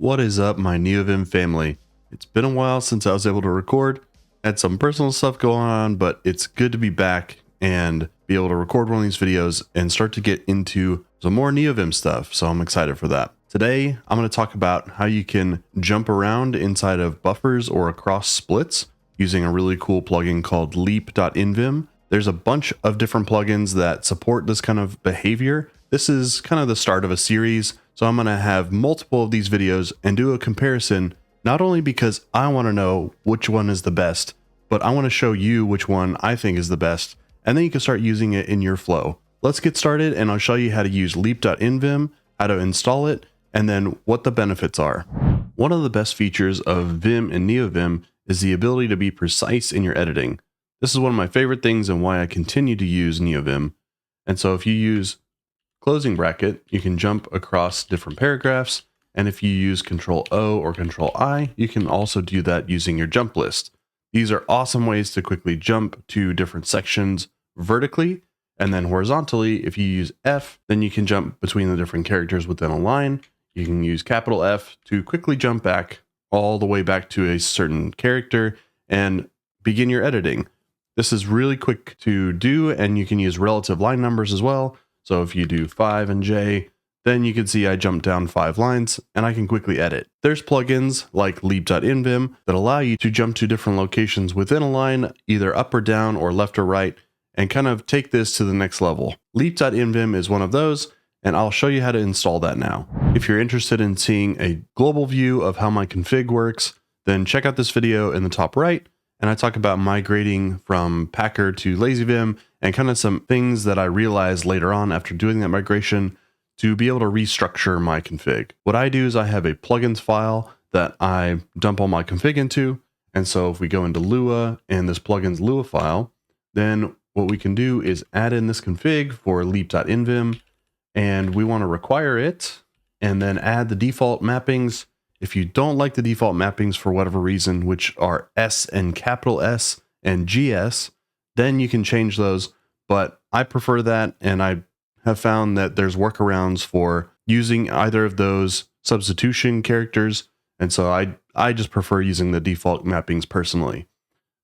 What is up, my Neovim family? It's been a while since I was able to record. Had some personal stuff going on, but it's good to be back and be able to record one of these videos and start to get into some more Neovim stuff, so I'm excited for that. Today, I'm going to talk about how you can jump around inside of buffers or across splits using a really cool plugin called Leap.nvim. There's a bunch of different plugins that support this kind of behavior. This is kind of the start of a series, so I'm going to have multiple of these videos and do a comparison, not only because I want to know which one is the best, but I want to show you which one I think is the best, and then you can start using it in your flow. Let's get started, and I'll show you how to use Leap.nvim, how to install it, and then what the benefits are. One of the best features of Vim and Neovim is the ability to be precise in your editing. This is one of my favorite things and why I continue to use Neovim. And so if you use closing bracket, you can jump across different paragraphs. And if you use Control O or Control I, you can also do that using your jump list. These are awesome ways to quickly jump to different sections vertically, and then horizontally. If you use F, then you can jump between the different characters within a line. You can use capital F to quickly jump back all the way back to a certain character and begin your editing. This is really quick to do, and you can use relative line numbers as well. So if you do 5 and J, then you can see I jumped down 5 lines and I can quickly edit. There's plugins like Leap.nvim that allow you to jump to different locations within a line, either up or down or left or right, and kind of take this to the next level. Leap.nvim is one of those, and I'll show you how to install that now. If you're interested in seeing a global view of how my config works, then check out this video in the top right, and I talk about migrating from Packer to LazyVim and kind of some things that I realized later on after doing that migration to be able to restructure my config. What I do is I have a plugins file that I dump all my config into, and so if we go into Lua and this plugin's Lua file, then what we can do is add in this config for Leap.nvim, and we want to require it and then add the default mappings. If you don't like the default mappings for whatever reason, which are S and capital S and GS, then you can change those. But I prefer that, and I have found that there's workarounds for using either of those substitution characters. And so I just prefer using the default mappings personally.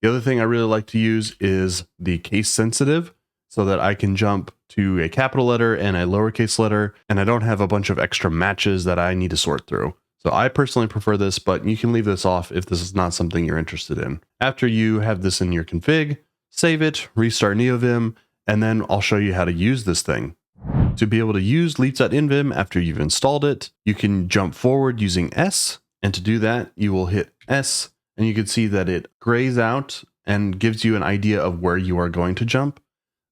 The other thing I really like to use is the case sensitive, so that I can jump to a capital letter and a lowercase letter, and I don't have a bunch of extra matches that I need to sort through. So I personally prefer this, but you can leave this off if this is not something you're interested in. After you have this in your config, save it, restart Neovim, and then I'll show you how to use this thing. To be able to use Leap.nvim after you've installed it, you can jump forward using S, and to do that, you will hit S, and you can see that it grays out and gives you an idea of where you are going to jump.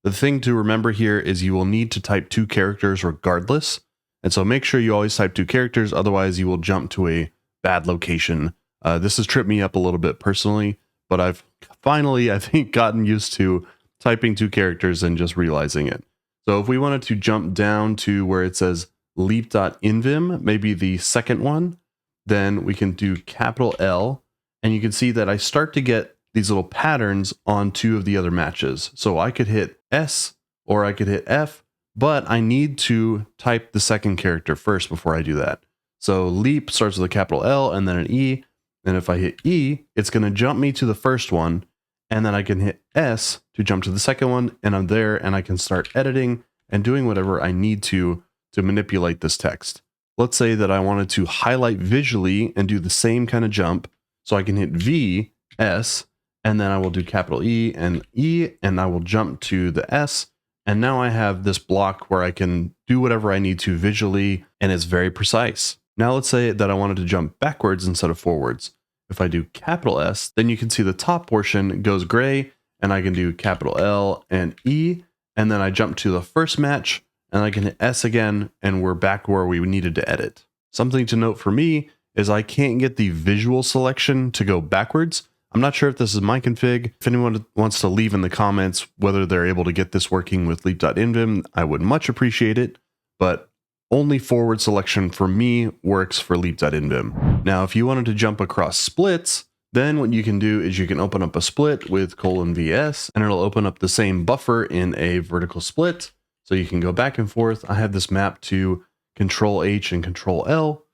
The thing to remember here is you will need to type 2 characters regardless. And so make sure you always type 2 characters, otherwise you will jump to a bad location. This has tripped me up a little bit personally, but I've finally, I think, gotten used to typing 2 characters and just realizing it. So if we wanted to jump down to where it says Leap.nvim, maybe the second one, then we can do capital L, and you can see that I start to get these little patterns on 2 of the other matches. So I could hit S or I could hit F, but I need to type the second character first before I do that. So Leap starts with a capital L and then an E. And if I hit E, it's going to jump me to the first one. And then I can hit S to jump to the second one. And I'm there, and I can start editing and doing whatever I need to manipulate this text. Let's say that I wanted to highlight visually and do the same kind of jump. So I can hit V, S, and then I will do capital E, and I will jump to the S. And now I have this block where I can do whatever I need to visually, and it's very precise. Now let's say that I wanted to jump backwards instead of forwards. If I do capital S, then you can see the top portion goes gray, and I can do capital L and E, and then I jump to the first match, and I can hit S again, and we're back where we needed to edit. Something to note for me is I can't get the visual selection to go backwards. I'm not sure if this is my config. If anyone wants to leave in the comments whether they're able to get this working with Leap.nvim, I would much appreciate it, but only forward selection for me works for Leap.nvim. Now, if you wanted to jump across splits, then what you can do is you can open up a split with :vs, and it'll open up the same buffer in a vertical split. So you can go back and forth. I have this mapped to Control H and Control L,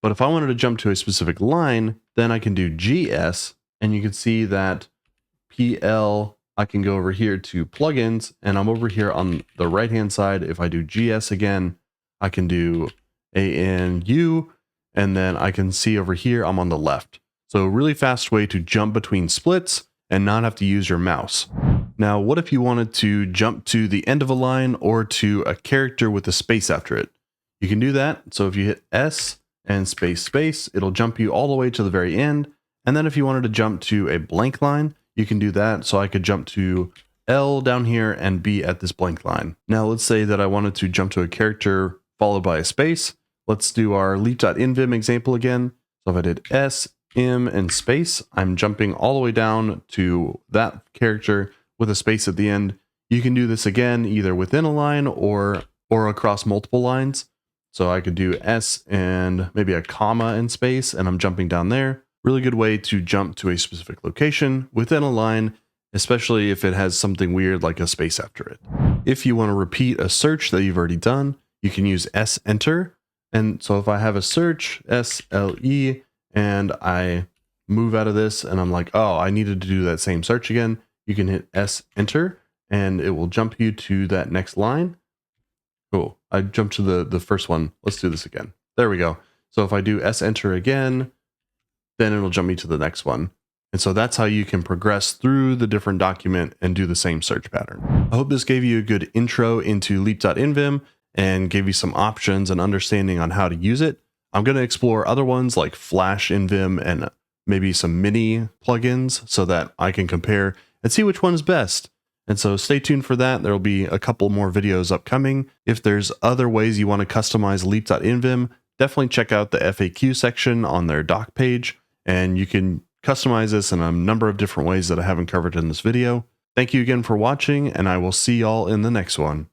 But if I wanted to jump to a specific line, then I can do GS, and you can see that PL, I can go over here to plugins, and I'm over here on the right hand side. If I do GS again, I can do ANU, and then I can see over here I'm on the left. So a really fast way to jump between splits and not have to use your mouse. Now, what if you wanted to jump to the end of a line or to a character with a space after it? You can do that. So if you hit S and space, it'll jump you all the way to the very end. And then if you wanted to jump to a blank line, you can do that. So I could jump to L down here and be at this blank line. Now let's say that I wanted to jump to a character followed by a space. Let's do our Leap.nvim example again. So if I did S, M, and space, I'm jumping all the way down to that character with a space at the end. You can do this again, either within a line or across multiple lines. So I could do S and maybe a comma and space, and I'm jumping down there. Really good way to jump to a specific location within a line, especially if it has something weird like a space after it. If you want to repeat a search that you've already done, you can use S enter. And so if I have a search, SLE, and I move out of this and I'm like, oh, I needed to do that same search again, you can hit S enter and it will jump you to that next line. Cool. I jumped to the first one. Let's do this again. There we go. So if I do S enter again, then it'll jump me to the next one. And so that's how you can progress through the different document and do the same search pattern. I hope this gave you a good intro into Leap.nvim and gave you some options and understanding on how to use it. I'm going to explore other ones like Flash.nvim and maybe some mini plugins so that I can compare and see which one is best. And so stay tuned for that. There'll be a couple more videos upcoming. If there's other ways you want to customize Leap.nvim, definitely check out the FAQ section on their doc page, and you can customize this in a number of different ways that I haven't covered in this video. Thank you again for watching, and I will see y'all in the next one.